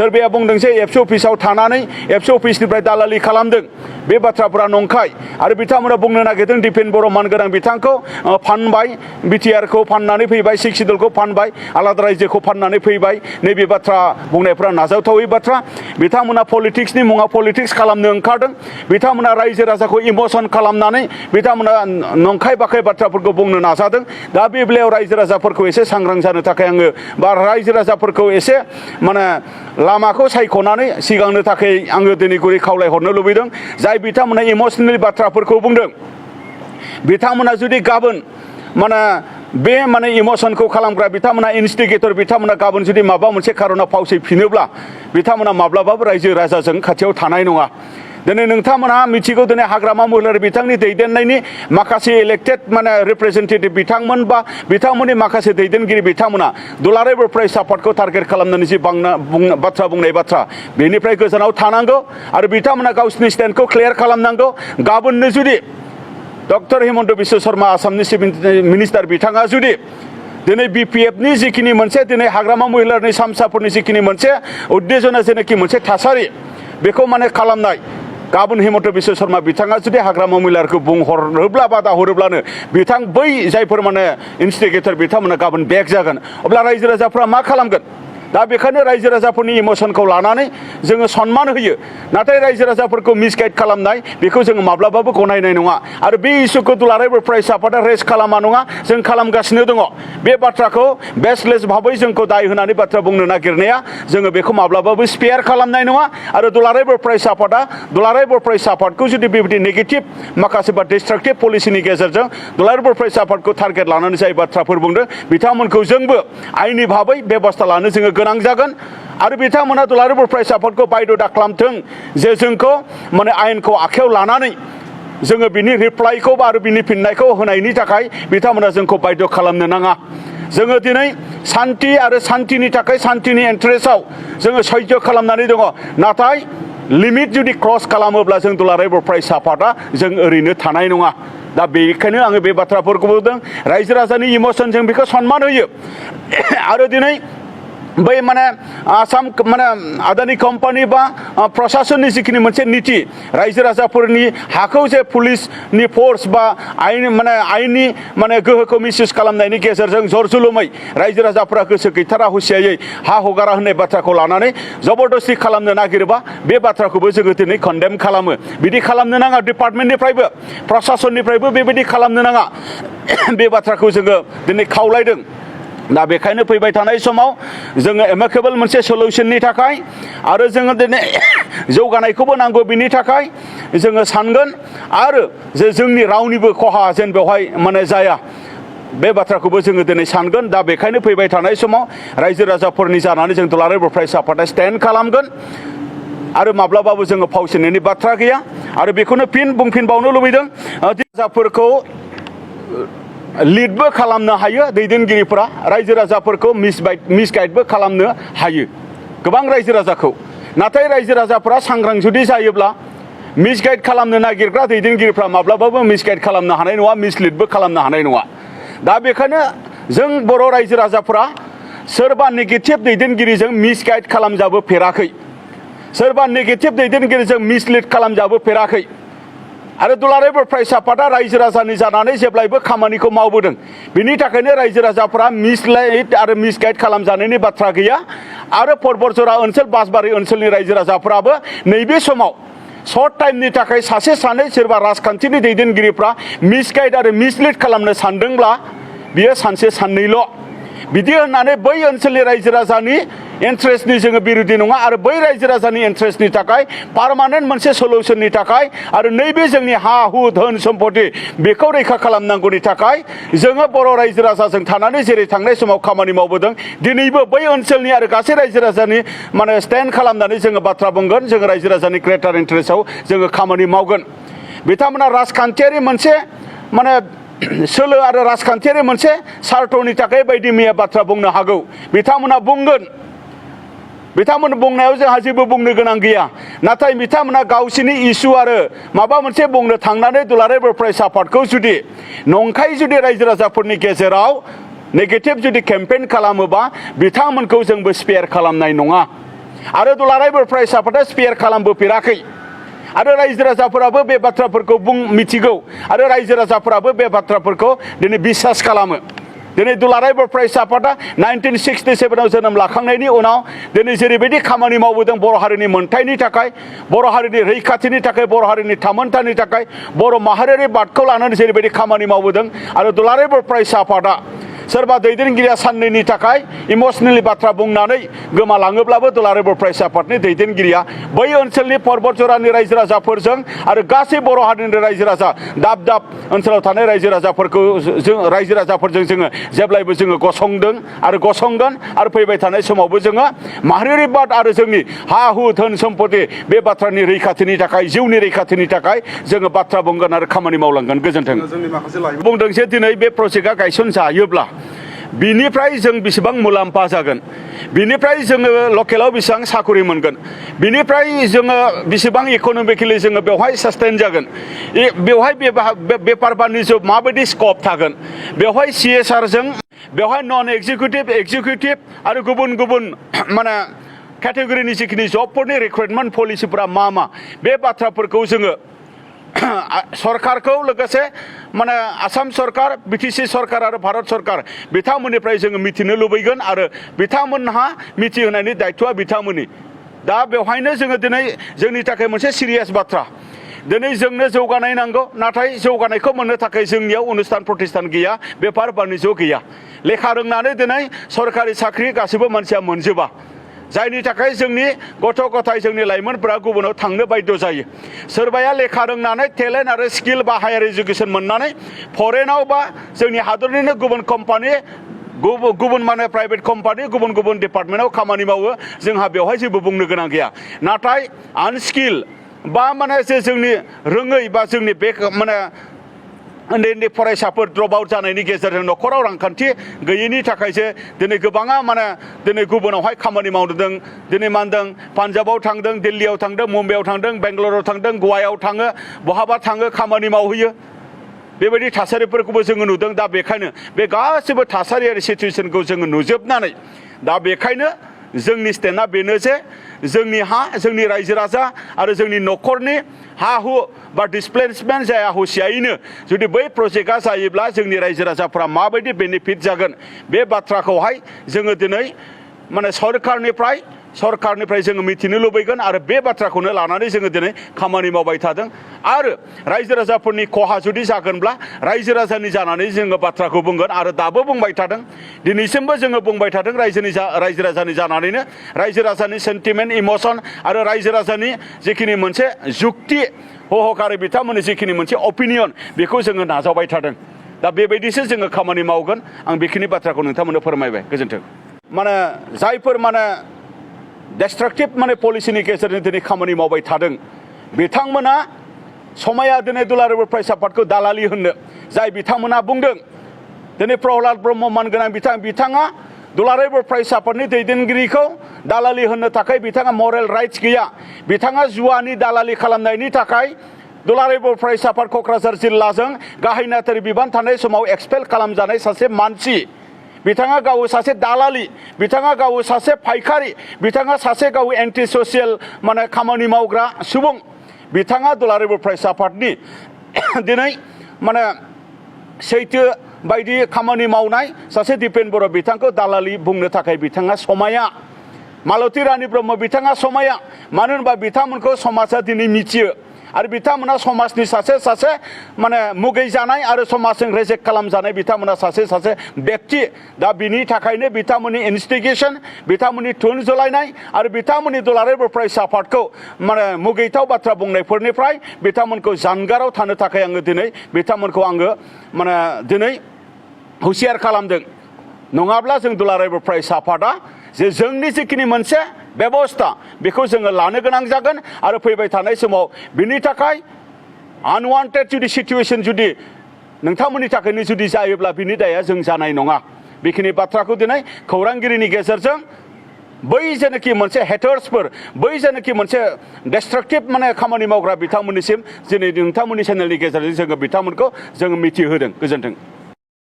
सोरबाया बुंदों जे एबसु अफिसाव थानानै एबसु अफिसनिफ्राय दालालि खालामदों बे बाथ्राफोरा नंखाय आरो बिथांमोना बुंनो नागिरदों दिपेन बर' मानगोनां बिथांखौ फानबाय बिटिआरखौ फाननानै फैबाय सिक्स दलखौ फानबाय आलादा रायजोखौ फाननानै फैबाय नैबे बाथ्रा बुंनायफोरा नाजावथावै बाथ्रा बिथांमोना पलिटिक्सनि मुङाव पलिटिक्स खालामनो ओंखारदों बिथांमोना रायजो राजाखौ इमोसन खालामनानै बिथांमोना नंखाय बाखाय बाथ्राफोरखौ बुंनो नाजादों दा बे बेलायाव रायजो राजाफोरखौ एसे सांग्रां जानो थाखाय आङो बा रायजो राजाफोरखौ एसे माने लामाखौ सायख'नानै सिगांनो थाखाय आङो दिनै गुरै खावलायहरनो लुबैदों जाय बिथांमोना इमोसनेल बाथ्राफोरखौ बुंदों बिथांमोना जुदि गाबोन माने बे माने इमोसनखौ खालामग्रा बिथांमोना इनस्टिगेटर बिथांमोना गाबोन जुदि माबा मोनसे खारनाव फावसैफिनोब्ला बिथांमोना माब्लाबाबो रायजो राजाजों खाथियाव थानाय नङा दिनै नोंथांमोनहा मिथिगौ दिनै हाग्रामा महिलारि बिथांनि दैदेननायनि माखासे इलेक्टेड माने रिप्रेजेन्टेटिभ बिथांमोन बा बिथांमोननि माखासे दैदेनगिरि बिथांमोना दुलाराय बर' फरायसा आफादखौ टारगेट खालामनानै जि बाथ्रा बुंनाय बाथ्रा बेनिफ्राय गोजानाव थानांगौ आरो बिथांमोना गावसिनि स्टेन्डखौ क्लियार खालामनांगौ गाबोननो जुदि डक्टर हिमन्त बिश्व शर्मा आसामनि चिफ मिनिस्टार बिथाङा जुदि दिनै बिपिएफनि जिखिनि मोनसे दिनै हाग्रामा महिलारिनि सामसाफोरनि जिखिनि मोनसे उद्देजना जेनाखि मोनसे थासारि बेखौ माने खालामनाय गाबोन हिमन्त बिश्व शर्मा बिथाङा जुदि हाग्रामा महिलारिखौ बुंहरोब्ला बादा हरोब्लानो बिथां बै जायफोर माने इनस्टिगेटर बिथांमोना गाबोन बेक जागोन अब्ला रायजो राजाफ्रा मा खालामगोन दा बेखायनो रायजो राजाफोरनि इमोसनखौ लानानै जोङो सन्मान होयो नाथाय रायजो राजाफोरखौ मिसगाइड खालामनाय बेखौ जोङो माब्लाबाबो गनायनाय नङा आरो बे इस्युखौ दुलाराय बर' फरायसा आफादा रेज खालामा नङा जों खालामगासिनो दङ बे बाथ्राखौ बेसलेस भाबै जोंखौ दाय होनानै बाथ्रा बुंनो नागिरनाया जोङो बेखौ माब्लाबाबो स्पेयार खालामनाय नङा आरो दुलाराय बर' फरायसा आफादा दुलाराय बर' फरायसा आफादखौ जुदि बेबायदि नेगेटिभ माखासे बा डिस्ट्राक्टिभ पलिसिनि गेजेरजों दुलाराय बर' फरायसा आफादखौ टारगेट लानानै जाय बाथ्राफोर बुंदों बिथांमोनखौ जोंबो आयेननि भाबै बेबस्था लानो जोङो गोनां जागोन आरो बिथांमोना दुलाराय बर' फरायसा आफादखौ बायद' दाखालामथों जे जोंखौ माने आयेनखौ आखायाव लानानै जोङो बिनि रिप्लाइखौ बा आरो बिनि फिननायखौ होनायनि थाखाय बिथांमोना जोंखौ बायद' खालामनो नाङा जोङो दिनै सान्थि आरो सान्थिनि थाखाय सान्थिनि इन्टारेस्टआव जोङो सैज्य खालामनानै दङ नाथाय लिमिट जुदि क्रस खालामोब्ला जों दुलाराय बर' फरायसा आफादा जों ओरैनो थानाय नङा दा बेखायनो आङो बे बाथ्राफोरखौ बुंदों रायजो राजानि इमोसन जों बेखौ सन्मान होयो आरो दिनै बै माने आसाम माने आदानि कम्पानि बा प्रशासननि जिखिनि मोनसे नीति रायजो राजाफोरनि हाखौ जे पुलिसनि फोर्स बा आयेननि माने गोहोखौ मिसइउज खालामनायनि गेजेरजों जरजुलुमै रायजो राजाफोरा गोसो गैथारा हुसियायै हा हगारा होननाय बाथ्राखौ लानानै जबरदस्ति खालामनो नागिरोबा बे बाथ्राखौबो जोङो दिनै कन्डेम खालामो बिदि खालामनो नाङा डिपार्टमेन्टनिफ्रायबो प्रशासननिफ्रायबो बेबायदि खालामनो नाङा बे बाथ्राखौ जोङो दिनै खावलायदों दा बेखायनो फैबाय थानाय समाव जोङो एमिकेबल मोनसे सलिउसननि थाखाय आरो जोङो दिनै जौगानायखौबो नांगौ बिनि थाखाय जोङो सानगोन आरो जे जोंनि रावनिबो खहा जेन बेवहाय माने जाया बे बाथ्राखौबो जोङो दिनै सानगोन दा बेखायनो फैबाय थानाय समाव रायजो राजाफोरनि जानानै जों दुलाराय बर' फरायसा आफादा स्टेन्ड खालामगोन आरो माब्लाबाबो जोङो फावसायनायनि बाथ्रा गैया आरो बेखौनो फिन बुंफिनबावनो लुबैदों राजाफोरखौ लिडबो खालामनो हायो दैदेनगिरिफोरा रायजो राजाफोरखौ मिसगाइडबो खालामनो हायो गोबां रायजो राजाखौ नाथाय रायजो राजाफोरा सांग्रां जुदि जायोब्ला मिसगाइड खालामनो नागिरग्रा दैदेनगिरिफ्रा माब्लाबाबो मिसगाइड खालामनो हानाय नङा मिसलिडबो खालामनो हानाय नङा दा बेखायनो जों बर' रायजो राजाफोरा सोरबा नेगेटिभ दैदेनगिरिजों मिसगाइड खालामजाबोफेराखै सोरबा नेगेटिभ दैदेनगिरिजों मिसलिड खालामजाबोफेराखै आरो दुलाराय बर' फरायसा आफादा रायजो राजानि जानानै जेब्लायबो खामानिखौ मावबोदों बिनि थाखायनो रायजो राजाफोरा मिसलाइड आरो मिसगाइड खालामजानायनि बाथ्रा गैया आरो परबतजरा ओनसोल बासबारि ओनसोलनि रायजो राजाफोराबो नैबे समाव सर्ट टाइमनि थाखाय सासे सानै सोरबा राजखान्थिनि दैदेनगिरिफ्रा मिसगाइड आरो मिसलिड खालामनो सानदोंब्ला बियो सानसे साननैल' बिदि होननानै बै ओनसोलनि रायजो राजानि इन्ट्रेस्टनि जोङो बिरोधी नङा आरो बै रायजो राजानि इन्ट्रेस्टनि थाखाय पार्मानेन्ट मोनसे सलिउसननि थाखाय आरो नैबे जोंनि हा हु धोन सम्पति बेखौ रैखा खालामनांगौनि थाखाय जोङो बर' रायजो राजाजों थानानै जेरै थांनाय समाव खामानि मावबोदों दिनैबो बै ओनसोलनि आरो गासै रायजो राजानि माने स्टेन्ड खालामनानै जोङो बाथ्रा बुंगोन जोङो रायजो राजानि ग्रेटार इन्ट्रेस्टआव जोङो खामानि मावगोन बिथांमोना राजखान्थियारि मोनसे माने सोलो आरो राजखान्थियारि मोनसे सार्थनि थाखाय बायदि मैया बाथ्रा बुंनो हागौ बिथांमोना बुंगोन बिथांमोन बुंनायाव जोंहा जेबो बुंनो गोनां गैया नाथाय बिथांमोना गावसिनि इस्यु आरो माबा मोनसे बुंनो थांनानै दुलाराय बर' फरायसा आफादखौ जुदि नंखाय जुदि रायजो राजाफोरनि गेजेराव नेगेटिभ जुदि केम्पेइन खालामोबा बिथांमोनखौ जोंबो स्पेयार खालामनाय नङा आरो दुलाराय बर' फरायसा आफादा स्पेयार खालामबोफेराखै आरो रायजो राजाफोराबो बे बाथ्राफोरखौ मिथिगौ आरो रायजो राजाफोराबो बे बाथ्राफोरखौ दिनै बिसास खालामो दिनै दुलाराय बर' फरायसा आफादा 1967 जोनोम लाखांनायनि उनाव दिनै जेरैबायदि खामानि मावबोदों बर' हारिनि मोनथायनि थाखाय बर' हारिनि रैखाथिनि थाखाय बर' हारिनि थामोनथानि थाखाय बर' माहारियारि बादखौ लानानै जेरैबायदि खामानि मावबोदों आरो दुलाराय बर' फरायसा आफादा सोरबा दैदेनगिरिया साननैनि थाखाय इमसनेलि बाथ्रा बुंनानै गोमालाङोब्लाबो दुलाराय बर' फरायसा आफादनि दैदेनगिरिया बै ओनसोलनि पर्बत जरानि रायजो राजाफोरजों आरो गासै बर' हारिनि रायजो राजा दाब दाब ओनसोलाव थानाय रायजो राजाफोरजों जोङो जेब्लायबो जोङो गसंदों आरो गसंगोन आरो फैबाय थानाय समावबो जोङो माहारियारि बाद आरो जोंनि हा हु धोन सम्पति बे बाथ्रानि रैखाथिनि थाखाय जिउनि रैखाथिनि थाखाय जोङो बाथ्रा बुंगोन आरो खामानि मावलांगोन गोजोन्थों बुंदों जे दिनै बे प्रजेक्टआ गायसनजायोब्ला बिनिफ्राय जों बेसेबां मुलाम्फा जागोन बिनिफ्राय जोङो लकेलाव बेसेबां साकरि मोनगोन बिनिफ्राय जोङो बेसेबां इक'नमिकेलि जोङो बेवहाय सास्टेन जागोन बेवहाय बेफार बानिज्य माबायदि स्कप थागोन बेवहाय CSRजों बेवहाय नन एक्जिकिउटिभ आरो गुबुन गुबुन माने केटेगरिनि जिखिनि जबफोरनि रिक्रुटमेन्ट पलिसिफोरा मा बे बाथ्राफोरखौ जोङो सरकारखौ लोगोसे माने आसाम सरकार BTC सरकार आरो भारत सरकार बिथांमोननिफ्राय जोङो मिथिनो लुबैगोन आरो बिथांमोनहा मिथिहोनायनि दायथ'आ बिथांमोननि दा बेवहायनो जोङो दिनै जोंनि थाखाय मोनसे सिरियास बाथ्रा दिनै जोंनो जौगानाय नांगौ नाथाय जौगानायखौ मोननो थाखाय जोंनियाव अनुस्थान प्रतिष्ठान गैया बेफार बानिज्य गैया लेखा रोंनानै दिनै सरकारि साख्रि गासैबो मानसिया मोनजोबा जायनि थाखाय जोंनि गथ' गथाय जोंनि लाइमोनफोरा गुबुनाव थांनो बाध्य जायो सोरबाया लेखा रोंनानै टेलेन्ट आरो स्किल बा हायार इडुकेसन मोननानै फरेनाव बा जोंनि हादरनिनो गुबुन कम्पानि गुबुन माने प्राइभेट कम्पानि गुबुन गुबुन डिपार्टमेन्टआव खामानि मावो जोंहा बेवहाय जेबो बुंनो गोनां गैया नाथाय आनस्किल बा माने जे जोंनि रोङै बा जोंनि बे माने उन्दै उन्दै फरायसाफोर ड्रप आउट जानायनि गेजेरजों न'खराव रांखान्थि गैयैनि थाखायसो दिनै गोबाङा माने दिनै गुबुनावहाय खामानि मावदों दिनै मा होनदों पान्जाबाव थांदों दिल्लीयाव थांदों मुम्बाइआव थांदों बेंगालराव थांदों गवायाव थाङो बहाबा थाङो खामानि मावहैयो बेबायदि थासारिफोरखौबो जोङो नुदों दा बेखायनो बे गासिबो थासारियारि सिचुवेसनखौ जोङो नुजोबनानै दा बेखायनो जोंनि स्टेन्डआ बेनो जे जोंनि हा जोंनि रायजो राजा आरो जोंनि न'खरनि हा हु बा डिसप्लेसमेन्ट जाया हुसियायैनो जुदि बै प्रजेक्टआ जायोब्ला जोंनि रायजो राजाफ्रा माबायदि बेनिफिट जागोन बे बाथ्राखौहाय जोङो दिनै माने सरकारनिफ्राय जोङो मिथिनो लुबैगोन आरो बे बाथ्राखौनो लानानै जोङो दिनै खामानि मावबाय थादों आरो रायजो राजाफोरनि खहा जुदि जागोनब्ला रायजो राजानि जानानै जोङो बाथ्राखौ बुंगोन आरो दाबो बुंबाय थादों दिनैसिमबो जोङो बुंबाय थादों रायजो राजानि जानानैनो रायजो राजानि सेन्टिमेन्ट इमसन आरो रायजो राजानि जिखिनि मोनसे जुक्ति हहकारि बिथांमोननि जिखिनि मोनसे अपिनियन बेखौ जोङो नाजावबाय थादों दा बेबायदिसो जोङो खामानि मावगोन आं बेखिनि बाथ्राखौ नोंथांमोननो फोरमायबाय गोजोन्थों माने जायफोर माने डिस्ट्राक्टिभ माने पलिसिनि गेजेरजों दिनै खामानि मावबाय थादों बिथांमोना समाया दिनै दुलाराय बर' फरायसा आफादखौ दालालि होननो जाय बिथांमोना बुंदों दिनै प्रहलाद ब्रह्म मानगोनां बिथाङा दुलाराय बर' फरायसा आफादनि दैदेनगिरिखौ दालालि होननो थाखाय बिथाङा मरेल राइट्स गैया बिथाङा जुवानि दालालि खालामनायनि थाखाय दुलाराय बर' फरायसा आफाद क'क्राझार जिल्लाजों गाहाय नेहाथारि बिबान थानाय समाव एक्सपेल खालामजानाय सासे मानसि बिथाङा गाव सासे दालालि बिथाङा गाव सासे फायखारि बिथाङा सासे गाव एन्टि ससियेल माने खामानि मावग्रा सुबुं बिथाङा दुलाराय बर' फरायसा आफादनि दिनै माने सैथो बायदि खामानि मावनाय सासे दिपेन बर' बिथांखौ दालालि बुंनो थाखाय बिथाङा समाया मालती रानी ब्रह्म बिथाङा समाया मानो होनबा बिथांमोनखौ समाजा दिनै मिथियो आरो बिथांमोना समाजनि सासे माने मुगै जानाय आरो समाजजों रेजेक्ट खालामजानाय बिथांमोना सासे व्यक्ति दा बिनि थाखायनो बिथांमोननि इनस्टिगेसन बिथांमोननि थुन जलायनाय आरो बिथांमोननि दुलाराय बर' फरायसा आफादखौ माने मुगैथाव बाथ्रा बुंनायफोरनिफ्राय बिथांमोनखौ जानगाराव थानो थाखाय आङो दिनै बिथांमोनखौ आङो माने दिनै हुसियार खालामदों नङाब्ला जों दुलाराय बर' फरायसा आफादा जे जोंनि जिखिनि मोनसे बेबस्था बेखौ जोङो लानो गोनां जागोन आरो फैबाय थानाय समाव बिनि थाखाय आनवान्टेड जुदि सिचुवेसन जुदि नोंथांमोननि थाखायनो जुदि जायोब्ला बिनि दाया जों जानाय नङा बेखिनि बाथ्राखौ दिनै खौरांगिरिनि गेजेरजों बै जेनाखि मोनसे हेटार्सफोर बै जेनाखि मोनसे डिस्ट्राक्टिभ माने खामानि मावग्रा बिथांमोननिसिम दिनै नोंथांमोननि चेनेलनि गेजेरजों जोङो बिथांमोनखौ जोङो मिथिहोदों गोजोन्थों